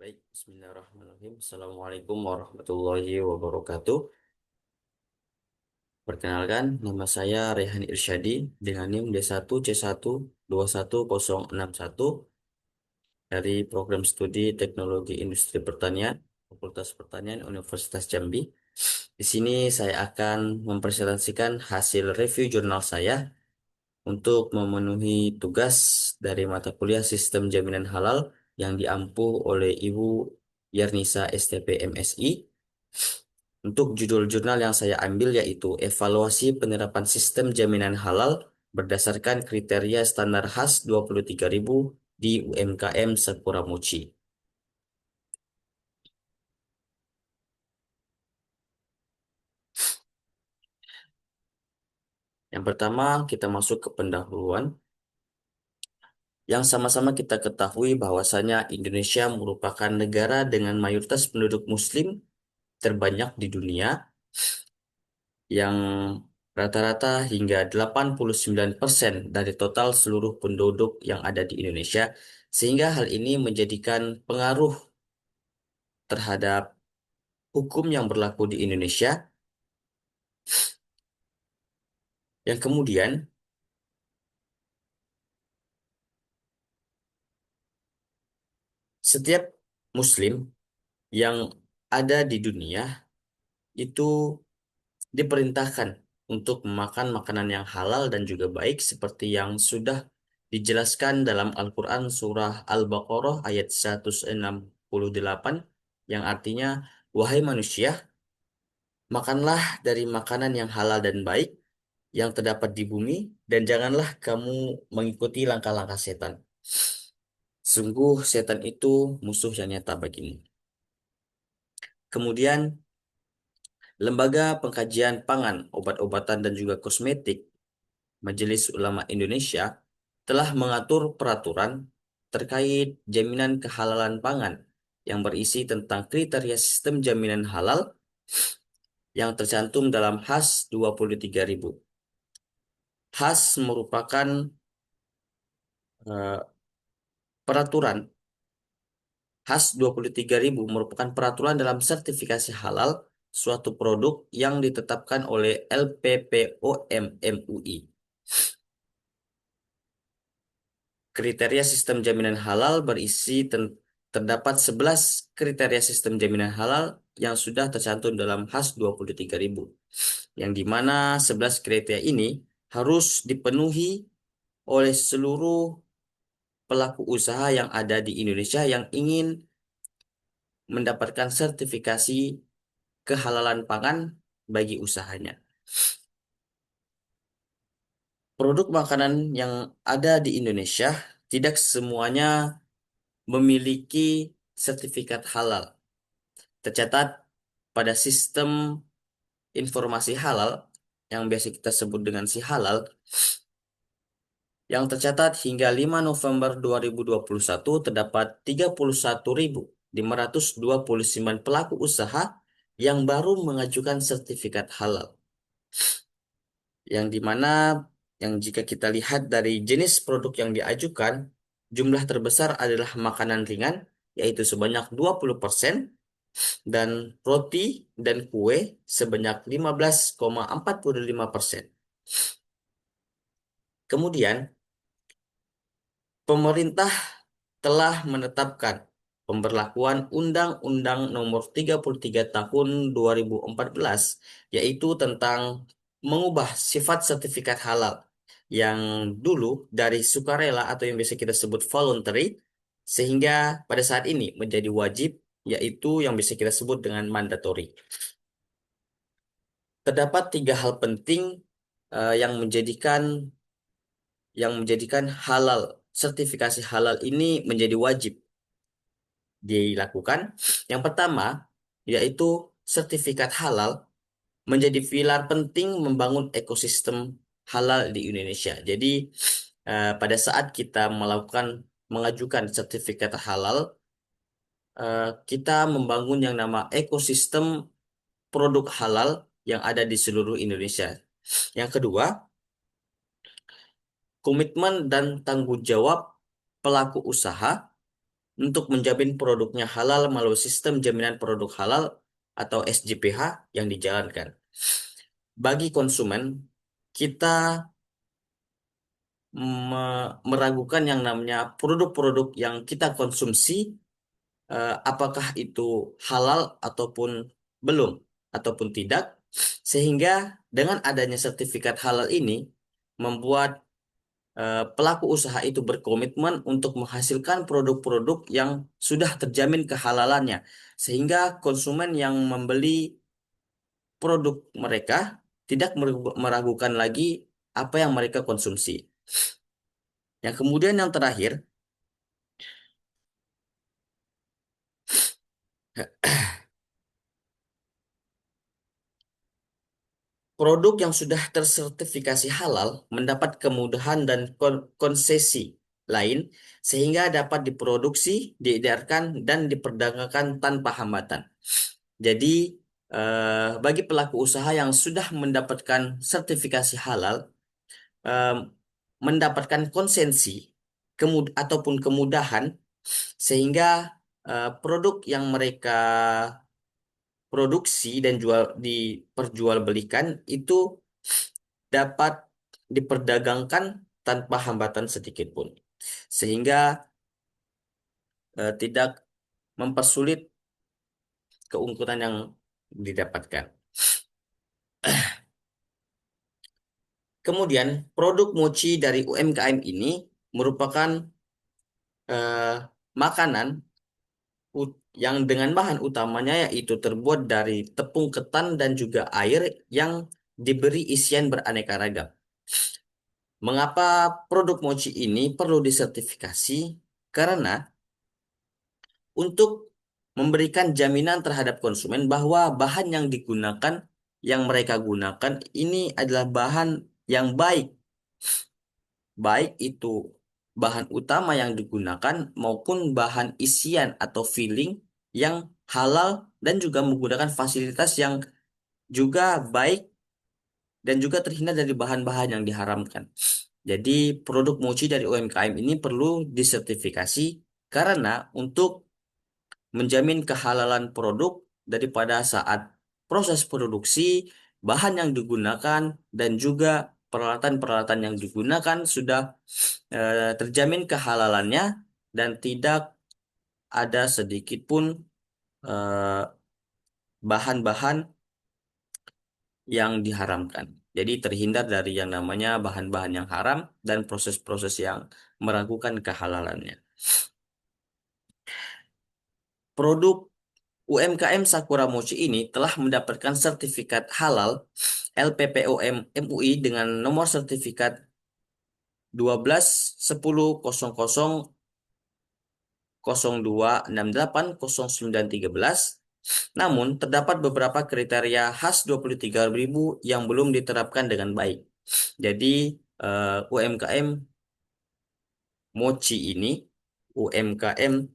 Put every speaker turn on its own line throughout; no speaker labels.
Baik, bismillahirrahmanirrahim. Assalamualaikum warahmatullahi wabarakatuh. Perkenalkan, nama saya Rehan Irsyadi dengan NIM D1C1210161 dari Program Studi Teknologi Industri Pertanian, Fakultas Pertanian Universitas Jambi. Di sini saya akan mempresentasikan hasil review jurnal saya untuk memenuhi tugas dari mata kuliah Sistem Jaminan Halal yang diampu oleh Ibu Yarnisa STP MSI. Untuk judul jurnal yang saya ambil yaitu Evaluasi Penerapan Sistem Jaminan Halal berdasarkan kriteria standar khas 23.000 di UMKM Sakura Mochi. Yang pertama, kita masuk ke pendahuluan. Yang sama-sama kita ketahui bahwasanya Indonesia merupakan negara dengan mayoritas penduduk Muslim terbanyak di dunia yang rata-rata hingga 89% dari total seluruh penduduk yang ada di Indonesia, sehingga hal ini menjadikan pengaruh terhadap hukum yang berlaku di Indonesia, yang kemudian setiap Muslim yang ada di dunia itu diperintahkan untuk memakan makanan yang halal dan juga baik seperti yang sudah dijelaskan dalam Al-Quran surah Al-Baqarah ayat 168 yang artinya, wahai manusia, makanlah dari makanan yang halal dan baik yang terdapat di bumi dan janganlah kamu mengikuti langkah-langkah setan. Sungguh setan itu musuh yang nyata bagimu. Kemudian Lembaga Pengkajian Pangan, Obat-obatan dan juga Kosmetik Majelis Ulama Indonesia telah mengatur peraturan terkait jaminan kehalalan pangan yang berisi tentang kriteria sistem jaminan halal yang tercantum dalam HAS 23.000. HAS merupakan eh, peraturan HAS 23.000 merupakan peraturan dalam sertifikasi halal suatu produk yang ditetapkan oleh LPPOM MUI. Kriteria sistem jaminan halal terdapat 11 kriteria sistem jaminan halal yang sudah tercantum dalam HAS 23.000. Yang di mana 11 kriteria ini harus dipenuhi oleh seluruh pelaku usaha yang ada di Indonesia yang ingin mendapatkan sertifikasi kehalalan pangan bagi usahanya. Produk makanan yang ada di Indonesia tidak semuanya memiliki sertifikat halal. Tercatat pada sistem informasi halal yang biasa kita sebut dengan si halal yang tercatat hingga 5 November 2021 terdapat 31.529 pelaku usaha yang baru mengajukan sertifikat halal. Yang dimana yang jika kita lihat dari jenis produk yang diajukan, jumlah terbesar adalah makanan ringan, yaitu sebanyak 20%, dan roti dan kue sebanyak 15,45%. Kemudian, pemerintah telah menetapkan pemberlakuan Undang-Undang Nomor 33 Tahun 2014, yaitu tentang mengubah sifat sertifikat halal yang dulu dari sukarela atau yang biasa kita sebut voluntary, sehingga pada saat ini menjadi wajib, yaitu yang bisa kita sebut dengan mandatory. Terdapat tiga hal penting yang menjadikan halal sertifikasi halal ini menjadi wajib dilakukan. Yang pertama, yaitu sertifikat halal menjadi pilar penting membangun ekosistem halal di Indonesia. Jadi, pada saat kita mengajukan sertifikat halal, kita membangun yang nama ekosistem produk halal yang ada di seluruh Indonesia. Yang kedua, komitmen dan tanggung jawab pelaku usaha untuk menjamin produknya halal melalui sistem jaminan produk halal atau SJPH yang dijalankan. Bagi konsumen, kita meragukan yang namanya produk-produk yang kita konsumsi, apakah itu halal ataupun belum, ataupun tidak, sehingga dengan adanya sertifikat halal ini membuat pelaku usaha itu berkomitmen untuk menghasilkan produk-produk yang sudah terjamin kehalalannya, sehingga konsumen yang membeli produk mereka tidak meragukan lagi apa yang mereka konsumsi. Yang kemudian yang terakhir, produk yang sudah tersertifikasi halal mendapat kemudahan dan konsesi lain sehingga dapat diproduksi, diedarkan, dan diperdagangkan tanpa hambatan. Jadi, bagi pelaku usaha yang sudah mendapatkan sertifikasi halal, em, mendapatkan konsensi ataupun kemudahan sehingga produk yang mereka produksi dan jual diperjualbelikan itu dapat diperdagangkan tanpa hambatan sedikit pun, sehingga tidak mempersulit keunggulan yang didapatkan. Kemudian, produk mochi dari UMKM ini merupakan eh, makanan yang dengan bahan utamanya yaitu terbuat dari tepung ketan dan juga air yang diberi isian beraneka ragam. Mengapa produk mochi ini perlu disertifikasi? Karena untuk memberikan jaminan terhadap konsumen bahwa bahan yang digunakan, yang mereka gunakan ini adalah bahan yang baik, baik itu bahan utama yang digunakan maupun bahan isian atau filling yang halal dan juga menggunakan fasilitas yang juga baik dan juga terhindar dari bahan-bahan yang diharamkan. Jadi produk mochi dari UMKM ini perlu disertifikasi karena untuk menjamin kehalalan produk daripada saat proses produksi, bahan yang digunakan, dan juga peralatan-peralatan yang digunakan sudah terjamin kehalalannya dan tidak ada sedikit pun eh, bahan-bahan yang diharamkan. Jadi terhindar dari yang namanya bahan-bahan yang haram dan proses-proses yang meragukan kehalalannya. Produk UMKM Sakura Mochi ini telah mendapatkan sertifikat halal LPPOM MUI dengan nomor sertifikat 12 10 00 02 68 09 13. Namun, terdapat beberapa kriteria khas 23.000 yang belum diterapkan dengan baik. Jadi, UMKM Mochi ini, UMKM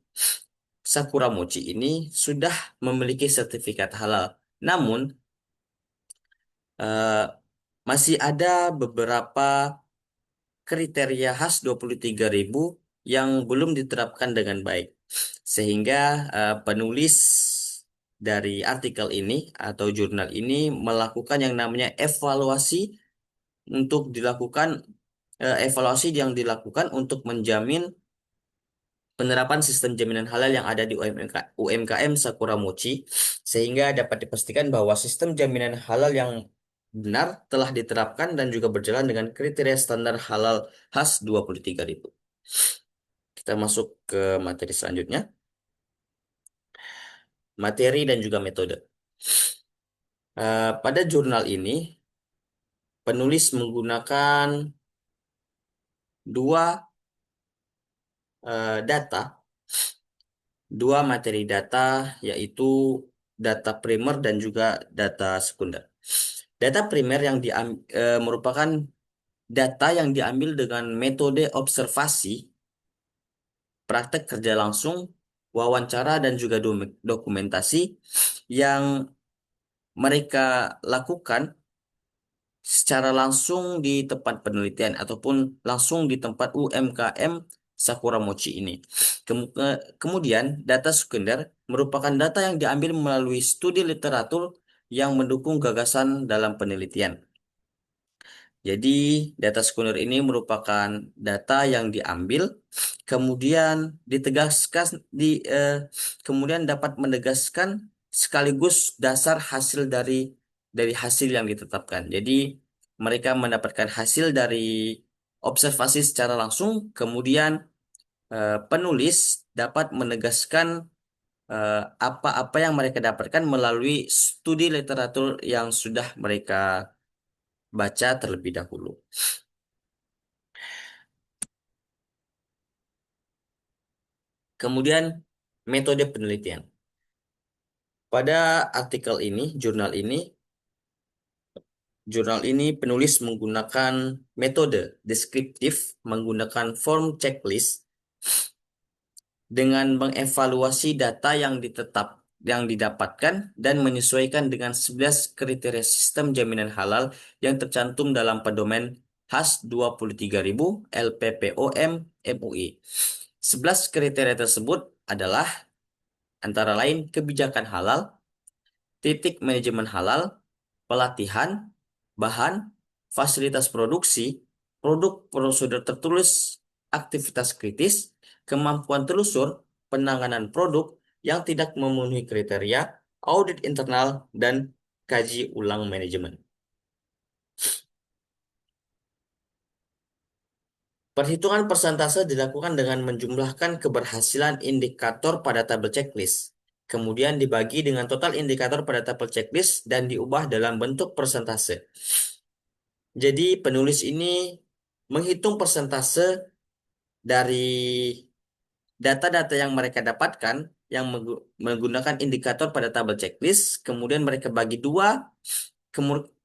Sakura Mochi ini sudah memiliki sertifikat halal. Namun, eh, masih ada beberapa kriteria khas 23.000 yang belum diterapkan dengan baik. Sehingga penulis dari artikel ini atau jurnal ini melakukan yang namanya untuk dilakukan evaluasi yang dilakukan untuk menjamin penerapan sistem jaminan halal yang ada di UMKM Sakura Mochi sehingga dapat dipastikan bahwa sistem jaminan halal yang benar telah diterapkan dan juga berjalan dengan kriteria standar halal khas 23.000. Kita masuk ke materi selanjutnya, materi dan juga metode. Pada jurnal ini, penulis menggunakan dua data, dua materi data, yaitu data primer dan juga data sekunder. Data primer yang merupakan data yang diambil dengan metode observasi, praktek kerja langsung, wawancara, dan juga dokumentasi yang mereka lakukan secara langsung di tempat penelitian ataupun langsung di tempat UMKM Sakura Mochi ini. Kemudian, data sekunder merupakan data yang diambil melalui studi literatur yang mendukung gagasan dalam penelitian. Jadi, data sekunder ini merupakan data yang diambil, kemudian ditegaskan kemudian dapat menegaskan sekaligus dasar hasil dari hasil yang ditetapkan. Jadi, mereka mendapatkan hasil dari observasi secara langsung, kemudian penulis dapat menegaskan apa-apa yang mereka dapatkan melalui studi literatur yang sudah mereka baca terlebih dahulu. Kemudian metode penelitian. Pada artikel ini, jurnal ini penulis menggunakan metode deskriptif menggunakan form checklist dengan mengevaluasi data yang didapatkan dan menyesuaikan dengan 11 kriteria sistem jaminan halal yang tercantum dalam pedoman HAS 23.000 LPPOM MUI. 11 kriteria tersebut adalah antara lain kebijakan halal, titik manajemen halal, pelatihan, bahan, fasilitas produksi, produk prosedur tertulis, aktivitas kritis, kemampuan telusur, penanganan produk yang tidak memenuhi kriteria, audit internal, dan kaji ulang manajemen. Perhitungan persentase dilakukan dengan menjumlahkan keberhasilan indikator pada tabel checklist, kemudian dibagi dengan total indikator pada tabel checklist dan diubah dalam bentuk persentase. Jadi penulis ini menghitung persentase dari data-data yang mereka dapatkan yang menggunakan indikator pada tabel checklist, kemudian mereka bagi dua,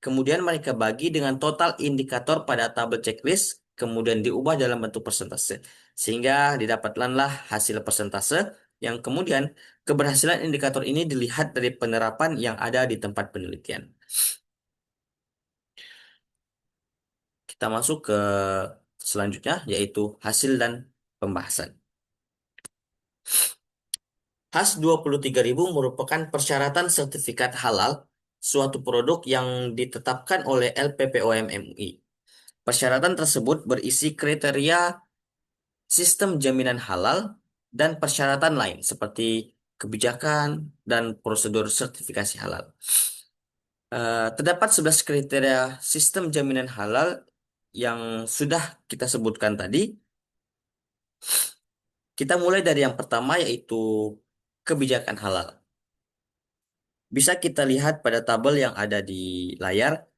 kemudian mereka bagi dengan total indikator pada tabel checklist, kemudian diubah dalam bentuk persentase. Sehingga didapatkanlah hasil persentase yang kemudian keberhasilan indikator ini dilihat dari penerapan yang ada di tempat penelitian. Kita masuk ke selanjutnya, yaitu hasil dan pembahasan. HAS 23.000 merupakan persyaratan sertifikat halal suatu produk yang ditetapkan oleh LPPOM MUI. Persyaratan tersebut berisi kriteria sistem jaminan halal dan persyaratan lain seperti kebijakan dan prosedur sertifikasi halal. Terdapat 11 kriteria sistem jaminan halal yang sudah kita sebutkan tadi. Kita mulai dari yang pertama yaitu kebijakan halal. Bisa kita lihat pada tabel yang ada di layar,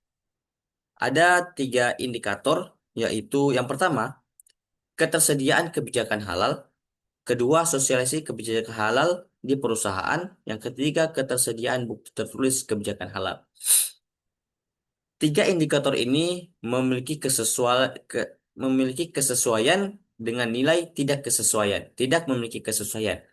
ada 3 indikator, yaitu yang pertama, ketersediaan kebijakan halal, kedua, sosialisasi kebijakan halal di perusahaan, yang ketiga, ketersediaan bukti tertulis kebijakan halal. 3 indikator ini memiliki kesesuaian dengan nilai tidak memiliki kesesuaian.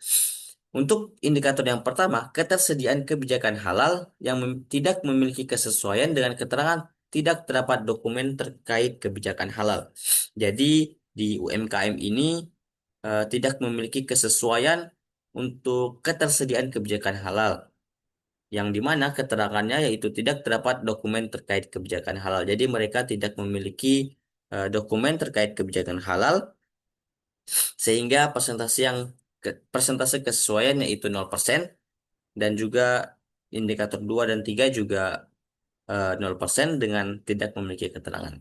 Untuk indikator yang pertama, ketersediaan kebijakan halal yang tidak memiliki kesesuaian dengan keterangan tidak terdapat dokumen terkait kebijakan halal. Jadi di UMKM ini tidak memiliki kesesuaian untuk ketersediaan kebijakan halal, yang dimana keterangannya yaitu tidak terdapat dokumen terkait kebijakan halal. Jadi mereka tidak memiliki dokumen terkait kebijakan halal, sehingga persentase kesesuaian yaitu 0%, dan juga indikator 2 dan 3 juga 0% dengan tidak memiliki keterangan.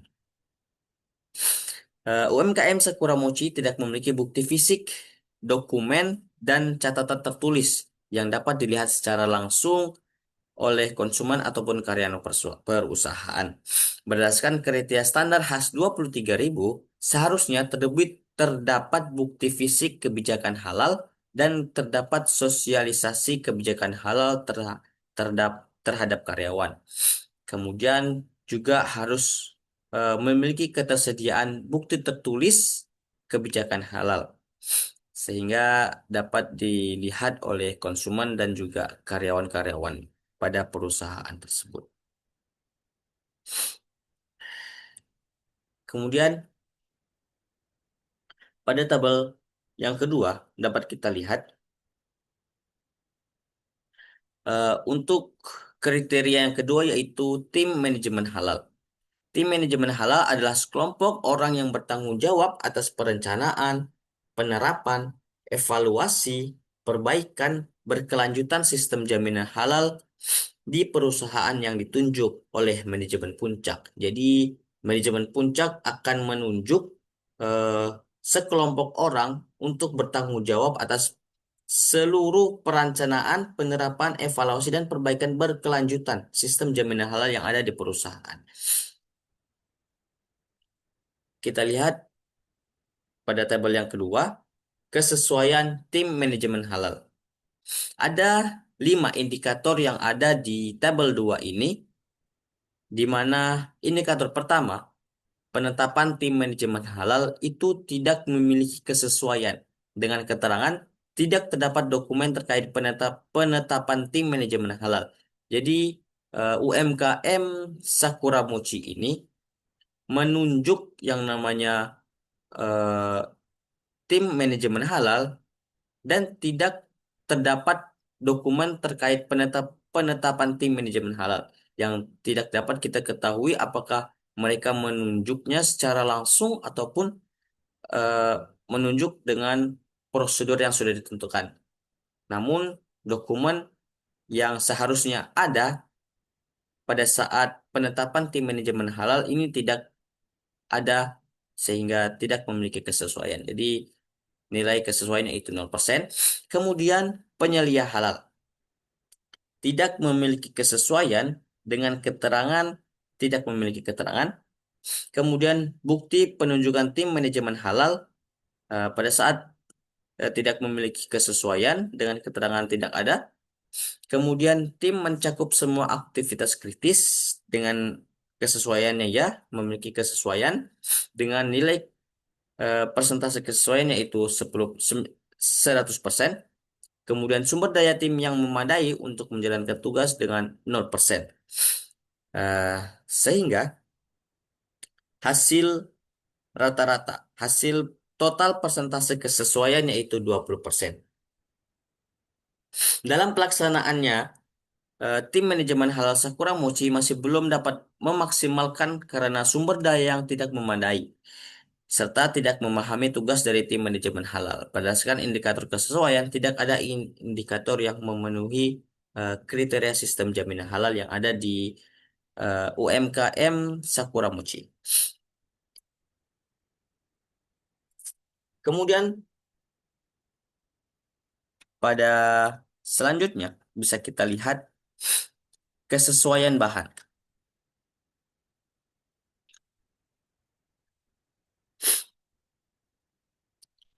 UMKM Sakura Mochi tidak memiliki bukti fisik, dokumen, dan catatan tertulis yang dapat dilihat secara langsung oleh konsumen ataupun karyawan perusahaan. Berdasarkan kriteria standar HAS 23.000, seharusnya terdapat bukti fisik kebijakan halal dan terdapat sosialisasi kebijakan halal terhadap karyawan. Kemudian juga harus memiliki ketersediaan bukti tertulis kebijakan halal sehingga dapat dilihat oleh konsumen dan juga karyawan-karyawan pada perusahaan tersebut. Kemudian Pada tabel yang kedua dapat kita lihat untuk kriteria yang kedua yaitu tim manajemen halal. Tim manajemen halal adalah sekelompok orang yang bertanggung jawab atas perencanaan, penerapan, evaluasi, perbaikan, berkelanjutan sistem jaminan halal di perusahaan yang ditunjuk oleh manajemen puncak. Jadi, manajemen puncak akan menunjuk eh, sekelompok orang untuk bertanggung jawab atas seluruh perencanaan, penerapan, evaluasi, dan perbaikan berkelanjutan sistem jaminan halal yang ada di perusahaan. Kita lihat pada tabel yang kedua, kesesuaian tim manajemen halal. Ada 5 indikator yang ada di tabel 2 ini, di mana indikator pertama, penetapan tim manajemen halal itu tidak memiliki kesesuaian dengan keterangan tidak terdapat dokumen terkait penetapan tim manajemen halal. Jadi UMKM Sakura Mochi ini menunjuk yang namanya eh, tim manajemen halal dan tidak terdapat dokumen terkait penetapan tim manajemen halal yang tidak dapat kita ketahui apakah mereka menunjuknya secara langsung ataupun eh, menunjuk dengan prosedur yang sudah ditentukan. Namun dokumen yang seharusnya ada pada saat penetapan tim manajemen halal ini tidak ada sehingga tidak memiliki kesesuaian. Jadi nilai kesesuaiannya itu 0%. Kemudian penyelia halal tidak memiliki kesesuaian dengan keterangan tidak memiliki keterangan. Kemudian bukti penunjukan tim manajemen halal pada saat tidak memiliki kesesuaian dengan keterangan tidak ada. Kemudian tim mencakup semua aktivitas kritis dengan kesesuaiannya ya, memiliki kesesuaian dengan nilai persentase kesesuaian yaitu 100%. Kemudian sumber daya tim yang memadai untuk menjalankan tugas dengan 0%. Sehingga hasil rata-rata, hasil total persentase kesesuaian yaitu 20%. Dalam pelaksanaannya, tim manajemen halal Sakura Mochi masih belum dapat memaksimalkan karena sumber daya yang tidak memadai, serta tidak memahami tugas dari tim manajemen halal. Berdasarkan indikator kesesuaian, tidak ada indikator yang memenuhi kriteria sistem jaminan halal yang ada di UMKM Sakura Mochi. Kemudian pada selanjutnya bisa kita lihat kesesuaian bahan.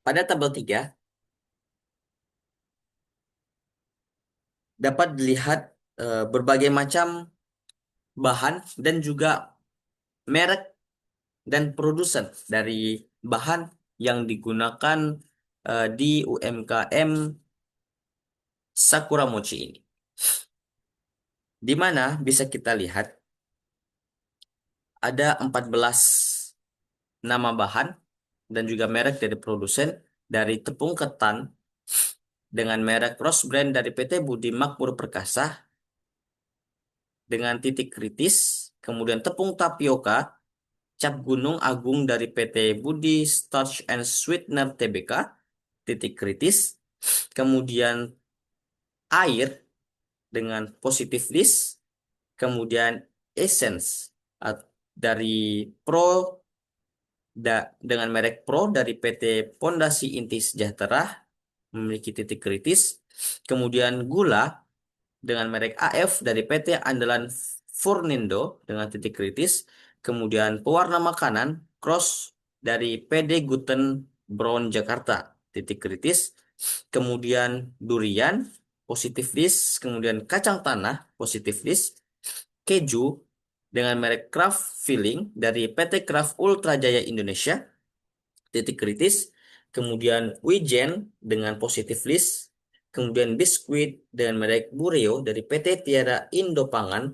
Pada tabel 3 dapat dilihat berbagai macam bahan dan juga merek dan produsen dari bahan yang digunakan di UMKM Sakura Mochi ini. Di mana bisa kita lihat ada 14 nama bahan dan juga merek dari produsen dari tepung ketan dengan merek Rose Brand dari PT Budi Makmur Perkasa dengan titik kritis, kemudian tepung tapioka Cap Gunung Agung dari PT Budi Starch and Sweetener Tbk, titik kritis. Kemudian air dengan positif list. Kemudian Essence dari Pro dengan merek Pro dari PT Pondasi Inti Sejahtera memiliki titik kritis. Kemudian gula dengan merek AF dari PT Andalan Furnindo dengan titik kritis. Kemudian pewarna makanan Cross dari PD Guten Brown Jakarta titik kritis. Kemudian durian positif list. Kemudian kacang tanah positif list. Keju dengan merek Kraft Filling dari PT Kraft Ultra Jaya Indonesia titik kritis. Kemudian Wijen dengan positif list. Kemudian biskuit dengan merek Bureo dari PT Tiara Indopangan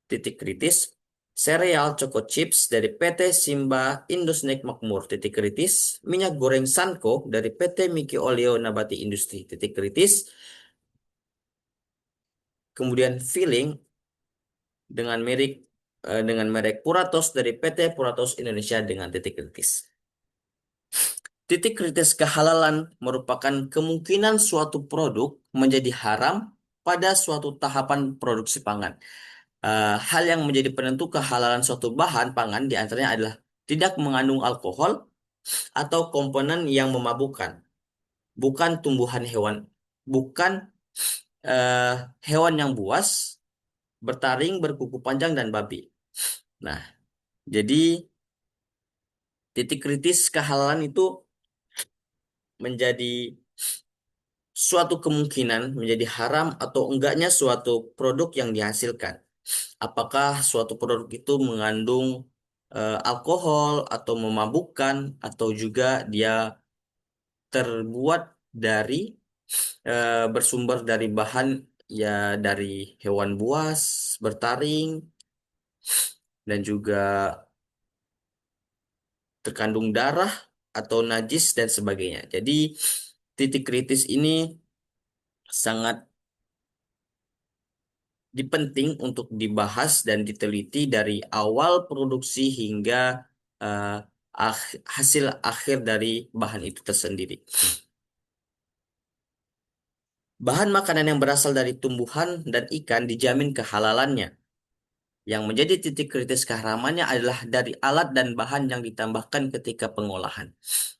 titik kritis. Sereal Choco Chips dari PT Simba Indosnack Makmur, titik kritis. Minyak goreng Sanko dari PT Miki Oleo Nabati Industri, titik kritis. Kemudian filling dengan merek Puratos dari PT Puratos Indonesia dengan titik kritis. Titik kritis kehalalan merupakan kemungkinan suatu produk menjadi haram pada suatu tahapan produksi pangan. Hal yang menjadi penentu kehalalan suatu bahan pangan diantaranya adalah tidak mengandung alkohol atau komponen yang memabukkan, bukan tumbuhan hewan, bukan eh, hewan yang buas, bertaring, berkuku panjang, dan babi. Nah, jadi titik kritis kehalalan itu menjadi suatu kemungkinan menjadi haram atau enggaknya suatu produk yang dihasilkan. Apakah suatu produk itu mengandung alkohol atau memabukkan atau juga dia terbuat dari bersumber dari bahan ya dari hewan buas, bertaring dan juga terkandung darah atau najis dan sebagainya. Jadi titik kritis ini sangat penting untuk dibahas dan diteliti dari awal produksi hingga eh, hasil akhir dari bahan itu tersendiri. Bahan makanan yang berasal dari tumbuhan dan ikan dijamin kehalalannya. Yang menjadi titik kritis keharamannya adalah dari alat dan bahan yang ditambahkan ketika pengolahan.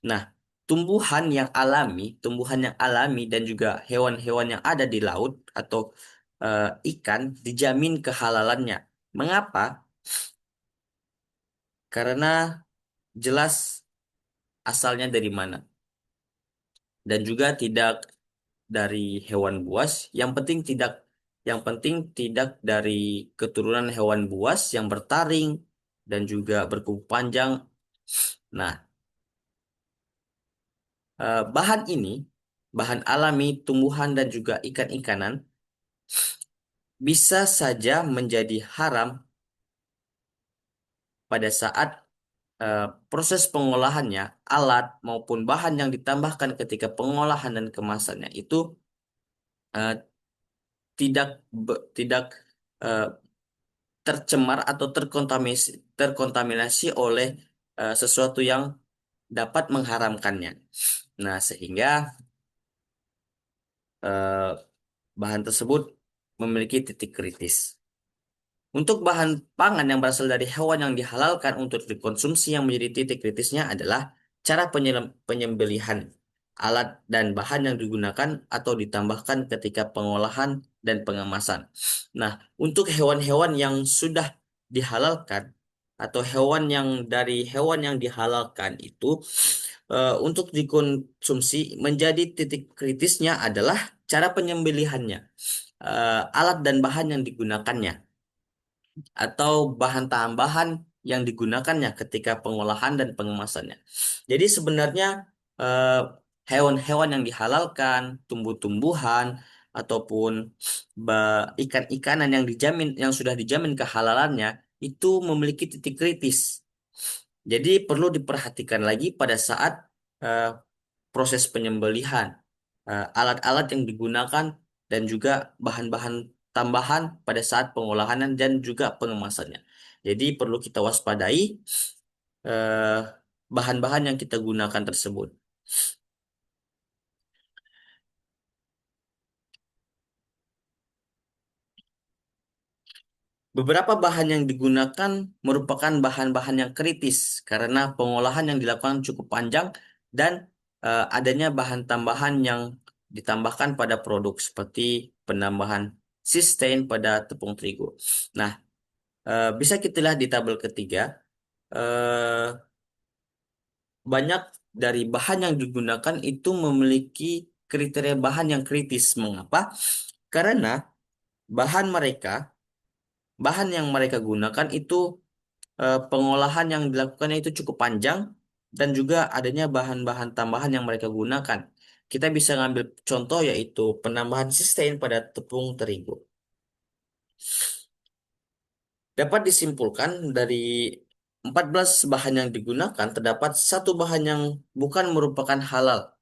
Nah, tumbuhan yang alami dan juga hewan-hewan yang ada di laut atau ikan dijamin kehalalannya. Mengapa? Karena jelas asalnya dari mana dan juga tidak dari hewan buas. Yang penting tidak dari keturunan hewan buas yang bertaring dan juga berkuku panjang. Nah, bahan alami, tumbuhan dan juga ikan-ikanan bisa saja menjadi haram pada saat proses pengolahannya, alat maupun bahan yang ditambahkan ketika pengolahan dan kemasannya itu eh, tidak eh, tercemar atau terkontaminasi oleh sesuatu yang dapat mengharamkannya. Nah, sehingga eh, bahan tersebut memiliki titik kritis. Untuk bahan pangan yang berasal dari hewan yang dihalalkan untuk dikonsumsi yang menjadi titik kritisnya adalah cara penyembelihan, alat dan bahan yang digunakan atau ditambahkan ketika pengolahan dan pengemasan. Nah, untuk hewan-hewan yang sudah dihalalkan atau hewan yang dihalalkan itu untuk dikonsumsi menjadi titik kritisnya adalah cara penyembelihannya, alat dan bahan yang digunakannya atau bahan tambahan yang digunakannya ketika pengolahan dan pengemasannya. Jadi sebenarnya eh, hewan-hewan yang dihalalkan, tumbuh-tumbuhan ataupun ikan-ikanan yang sudah dijamin kehalalannya itu memiliki titik kritis. Jadi perlu diperhatikan lagi pada saat eh, proses penyembelihan, alat-alat yang digunakan dan juga bahan-bahan tambahan pada saat pengolahan dan juga pengemasannya. Jadi perlu kita waspadai eh, bahan-bahan yang kita gunakan tersebut. Beberapa bahan yang digunakan merupakan bahan-bahan yang kritis karena pengolahan yang dilakukan cukup panjang dan adanya bahan tambahan yang ditambahkan pada produk seperti penambahan sistein pada tepung terigu. Nah, bisa kita lihat di tabel ketiga, eh, banyak dari bahan yang digunakan itu memiliki kriteria bahan yang kritis. Mengapa? Karena bahan mereka, bahan yang mereka gunakan itu pengolahan yang dilakukannya itu cukup panjang dan juga adanya bahan-bahan tambahan yang mereka gunakan. Kita bisa ngambil contoh yaitu penambahan sistein pada tepung terigu. Dapat disimpulkan dari 14 bahan yang digunakan, terdapat satu bahan yang bukan merupakan halal,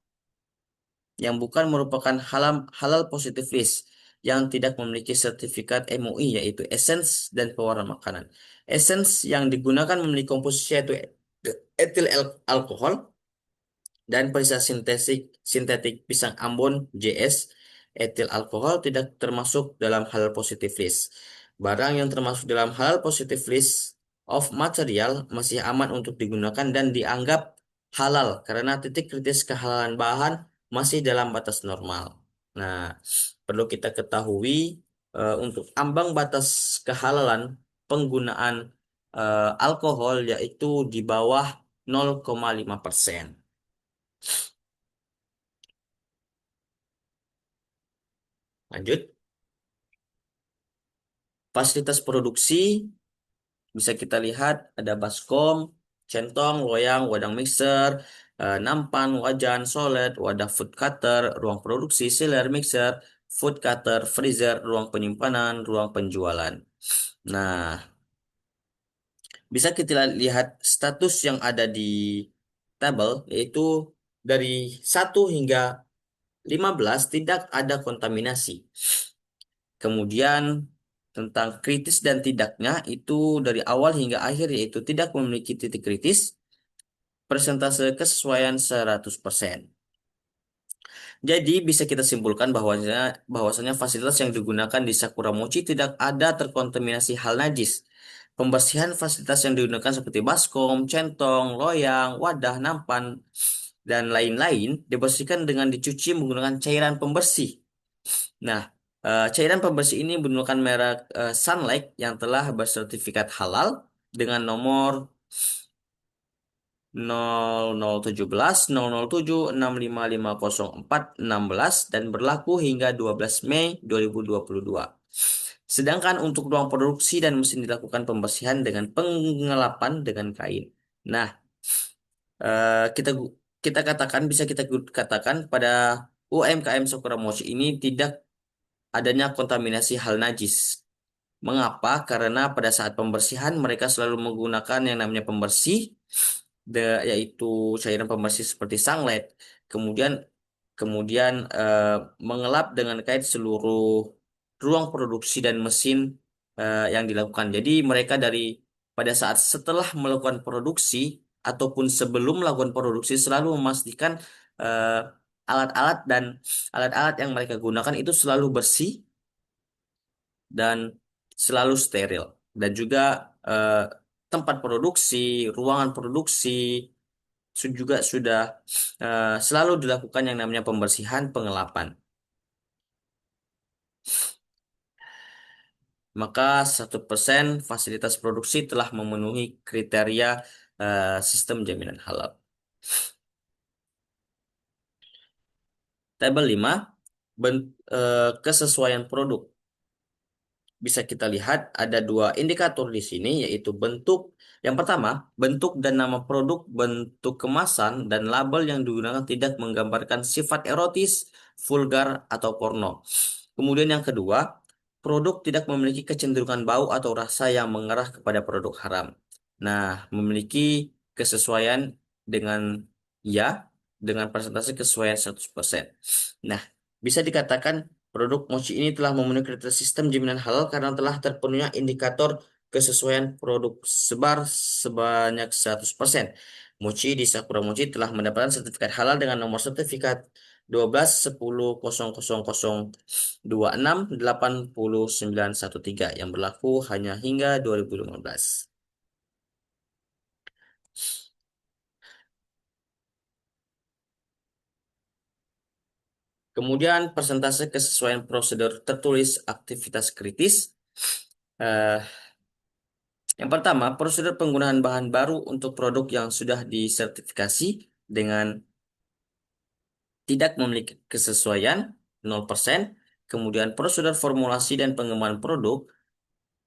halal, halal positive list, yang tidak memiliki sertifikat MUI, yaitu essence dan pewarna makanan. Essence yang digunakan memiliki komposisi yaitu etil alkohol dan perisa sintetik pisang Ambon JS. Etil alkohol tidak termasuk dalam halal positive list. Barang yang termasuk dalam halal positive list of material masih aman untuk digunakan dan dianggap halal karena titik kritis kehalalan bahan masih dalam batas normal. Nah, perlu kita ketahui untuk ambang batas kehalalan penggunaan alkohol yaitu di bawah 0,5%. Lanjut, fasilitas produksi bisa kita lihat ada baskom, centong, loyang, wadah mixer, nampan, wajan, solet, wadah food cutter, ruang produksi, sealer, mixer, food cutter, freezer, ruang penyimpanan, ruang penjualan. Nah, bisa kita lihat status yang ada di tabel, yaitu dari 1 hingga 15 tidak ada kontaminasi. Kemudian tentang kritis dan tidaknya itu dari awal hingga akhir yaitu tidak memiliki titik kritis, persentase kesesuaian 100%. Jadi bisa kita simpulkan bahwasanya fasilitas yang digunakan di Sakura Mochi tidak ada terkontaminasi hal najis. Pembersihan fasilitas yang digunakan seperti baskom, centong, loyang, wadah, nampan, dan lain-lain dibersihkan dengan dicuci menggunakan cairan pembersih. Nah, cairan pembersih ini menggunakan merek Sunlight yang telah bersertifikat halal dengan nomor 0017 007 65504 dan berlaku hingga 12 Mei 2022. Sedangkan untuk ruang produksi dan mesin dilakukan pembersihan dengan pengelapan dengan kain. Nah, eh, kita kita katakan bisa kita katakan pada UMKM Sakura Mochi ini tidak adanya kontaminasi hal najis. Mengapa? Karena pada saat pembersihan mereka selalu menggunakan yang namanya pembersih, yaitu cairan pembersih seperti Sunlight. Kemudian kemudian mengelap dengan kait seluruh ruang produksi dan mesin yang dilakukan. Jadi mereka dari pada saat setelah melakukan produksi ataupun sebelum melakukan produksi selalu memastikan eh, alat-alat dan alat-alat yang mereka gunakan itu selalu bersih dan selalu steril. Dan juga eh, tempat produksi, ruangan produksi juga sudah selalu dilakukan yang namanya pembersihan, pengelapan. Maka 1% fasilitas produksi telah memenuhi kriteria sistem jaminan halal. Tabel 5, kesesuaian produk. Bisa kita lihat ada dua indikator di sini, yaitu bentuk. Yang pertama, bentuk dan nama produk, bentuk kemasan, dan label yang digunakan tidak menggambarkan sifat erotis, vulgar, atau porno. Kemudian yang kedua, produk tidak memiliki kecenderungan bau atau rasa yang mengarah kepada produk haram. Nah, memiliki kesesuaian dengan ya, dengan persentase kesesuaian 100%. Nah, bisa dikatakan produk mochi ini telah memenuhi kriteria sistem jaminan halal karena telah terpenuhnya indikator kesesuaian produk sebar sebanyak 100%. Mochi di Sakura Mochi telah mendapatkan sertifikat halal dengan nomor sertifikat 12 10 00 26 8913 yang berlaku hanya hingga 2015. Kemudian persentase kesesuaian prosedur tertulis aktivitas kritis. Eh, yang pertama, prosedur penggunaan bahan baru untuk produk yang sudah disertifikasi dengan tidak memiliki kesesuaian 0%. Kemudian prosedur formulasi dan pengembangan produk,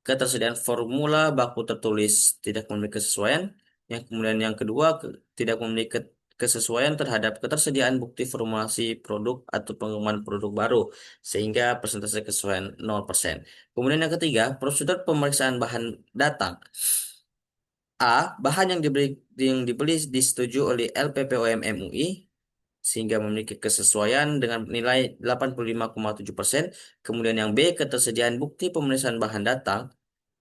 ketersediaan formula baku tertulis tidak memiliki kesesuaian. Yang kemudian yang kedua tidak memiliki kesesuaian terhadap ketersediaan bukti formulasi produk atau pengembangan produk baru, sehingga persentase kesesuaian 0%. Kemudian yang ketiga, prosedur pemeriksaan bahan datang. A. Bahan yang dibeli disetujui oleh LPPOM MUI sehingga memiliki kesesuaian dengan nilai 85,7%. Kemudian yang B, ketersediaan bukti pemeriksaan bahan datang,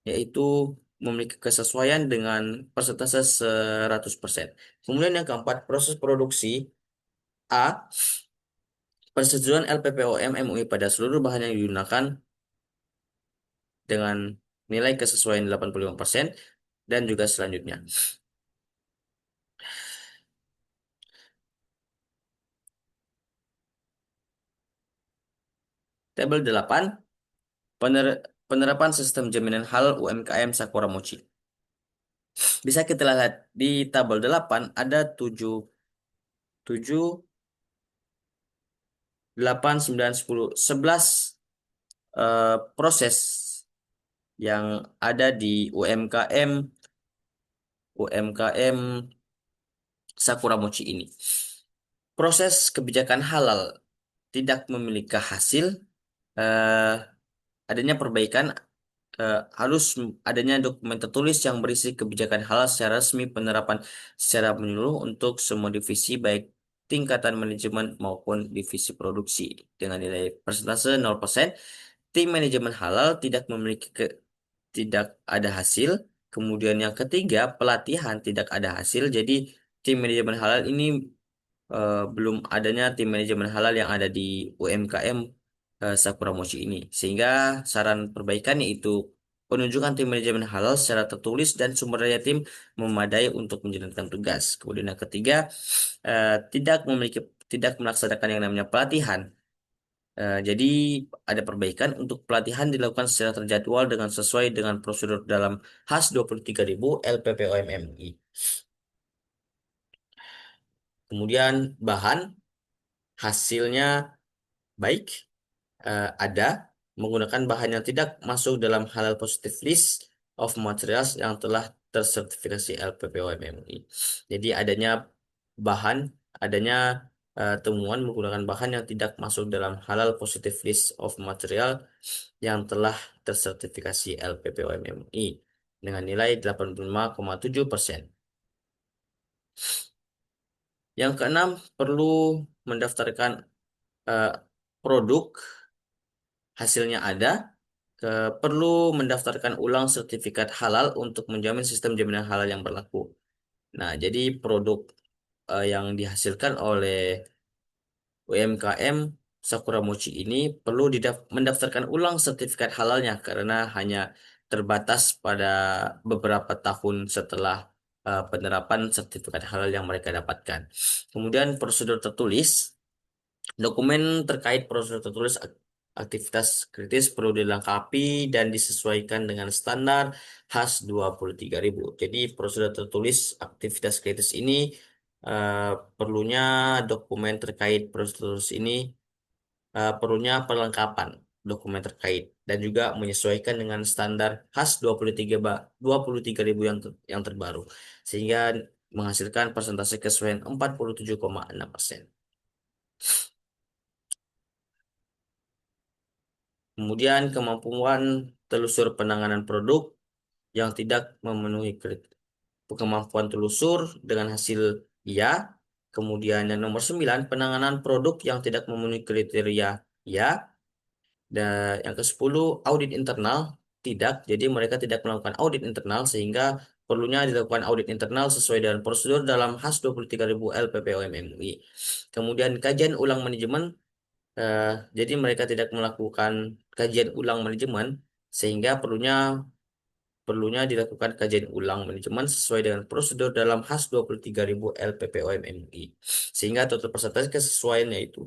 yaitu memiliki kesesuaian dengan persentase 100%. Kemudian yang keempat, proses produksi. A. Persetujuan LPPOM MUI pada seluruh bahan yang digunakan dengan nilai kesesuaian 85%, dan juga selanjutnya. Tabel 8, penerapan sistem jaminan halal UMKM Sakura Mochi. Bisa kita lihat di tabel 8 ada 7, 7, 8, 9, 10, 11 proses yang ada di UMKM Sakura Mochi ini. Proses kebijakan halal tidak memiliki hasil, eh, adanya perbaikan, harus adanya dokumen tertulis yang berisi kebijakan halal secara resmi, penerapan secara menyeluruh untuk semua divisi baik tingkatan manajemen maupun divisi produksi dengan nilai persentase 0%. Tim manajemen halal tidak ada hasil. Kemudian yang ketiga, pelatihan tidak ada hasil. Jadi tim manajemen halal ini, belum adanya tim manajemen halal yang ada di UMKM Sakura Mochi ini. Sehingga saran perbaikan yaitu penunjukan tim manajemen halal secara tertulis dan sumber daya tim memadai untuk menjalankan tugas. Kemudian yang ketiga, tidak melaksanakan yang namanya pelatihan. Jadi ada perbaikan untuk pelatihan dilakukan secara terjadwal dengan sesuai dengan prosedur dalam HAS 23.000 LPPOMMI. Kemudian bahan hasilnya baik, ada menggunakan bahan yang tidak masuk dalam halal positive list of materials yang telah tersertifikasi LPPOMMI. Jadi bahan adanya temuan menggunakan bahan yang tidak masuk dalam halal positive list of material yang telah tersertifikasi LPPOMMI dengan nilai 85,7%. Yang keenam, perlu mendaftarkan eh, produk hasilnya ada, perlu mendaftarkan ulang sertifikat halal untuk menjamin sistem jaminan halal yang berlaku. Nah, jadi produk yang dihasilkan oleh UMKM Sakura Mochi ini perlu mendaftarkan ulang sertifikat halalnya karena hanya terbatas pada beberapa tahun setelah penerapan sertifikat halal yang mereka dapatkan. Kemudian prosedur tertulis. Dokumen terkait prosedur tertulis aktivitas kritis perlu dilengkapi dan disesuaikan dengan standar HAS 23.000. Jadi prosedur tertulis aktivitas kritis ini, eh, perlunya dokumen terkait prosedur tertulis ini, perlunya perlengkapan dokumen terkait dan juga menyesuaikan dengan standar HAS 23.000 yang terbaru sehingga menghasilkan persentase kesesuaian 47,6%. Kemudian kemampuan telusur penanganan produk yang tidak memenuhi kemampuan telusur dengan hasil iya. Kemudian yang nomor 9, penanganan produk yang tidak memenuhi kriteria iya. Dan yang ke-10, audit internal tidak. Jadi mereka tidak melakukan audit internal sehingga perlunya dilakukan audit internal sesuai dengan prosedur dalam HAS 23.000 LPPOM MUI. Kemudian kajian ulang manajemen. Jadi mereka tidak melakukan kajian ulang manajemen sehingga perlunya perlunya dilakukan kajian ulang manajemen sesuai dengan prosedur dalam HAS 23.000 LPPOM MUI. Sehingga total persentase kesesuaiannya itu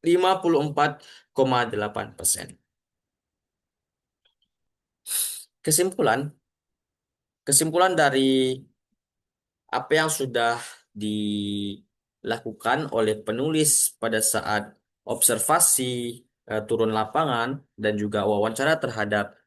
54,8%. Kesimpulan, kesimpulan dari apa yang sudah dilakukan oleh penulis pada saat observasi turun lapangan dan juga wawancara terhadap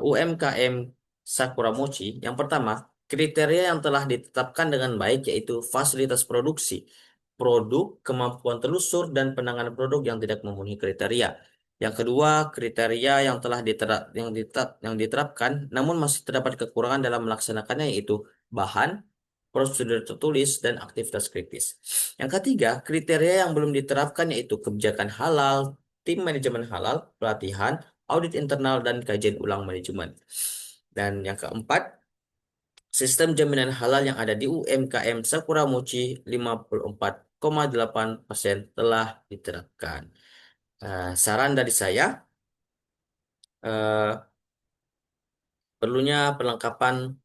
UMKM Sakura Mochi. Yang pertama, kriteria yang telah ditetapkan dengan baik yaitu fasilitas produksi, produk, kemampuan telusur, dan penanganan produk yang tidak memenuhi kriteria. Yang kedua, kriteria yang telah yang diterapkan namun masih terdapat kekurangan dalam melaksanakannya yaitu bahan, prosedur tertulis, dan aktivitas kritis. Yang ketiga, kriteria yang belum diterapkan yaitu kebijakan halal, tim manajemen halal, pelatihan, audit internal, dan kajian ulang manajemen. Dan yang keempat, sistem jaminan halal yang ada di UMKM Sakura Mochi 54,8% telah diterapkan. Saran dari saya, eh, perlunya perlengkapan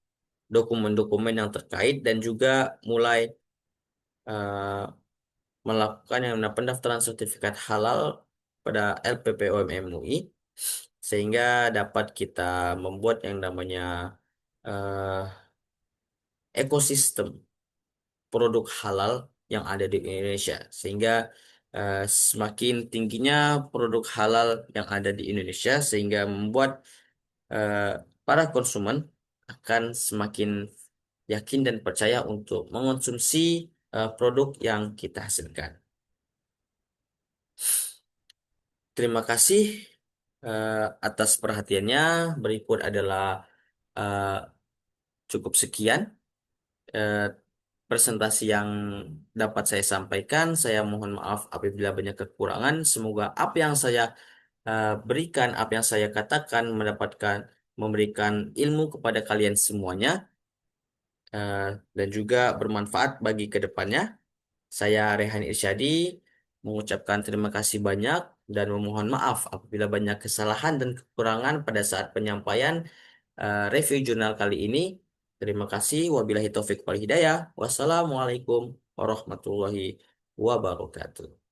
dokumen-dokumen yang terkait dan juga mulai eh, melakukan yang namanya pendaftaran sertifikat halal pada LPPOM MUI sehingga dapat kita membuat yang namanya eh, ekosistem produk halal yang ada di Indonesia sehingga semakin tingginya produk halal yang ada di Indonesia sehingga membuat eh, para konsumen akan semakin yakin dan percaya untuk mengonsumsi produk yang kita hasilkan. Terima kasih eh, atas perhatiannya. Berikut adalah eh, cukup sekian eh, presentasi yang dapat saya sampaikan. Saya mohon maaf apabila banyak kekurangan. Semoga apa yang saya berikan, apa yang saya katakan memberikan ilmu kepada kalian semuanya eh, dan juga bermanfaat bagi kedepannya. Saya Rehan Irsyadi mengucapkan terima kasih banyak dan memohon maaf apabila banyak kesalahan dan kekurangan pada saat penyampaian review jurnal kali ini. Terima kasih. Wabillahi taufik wal hidayah. Wassalamualaikum warahmatullahi wabarakatuh.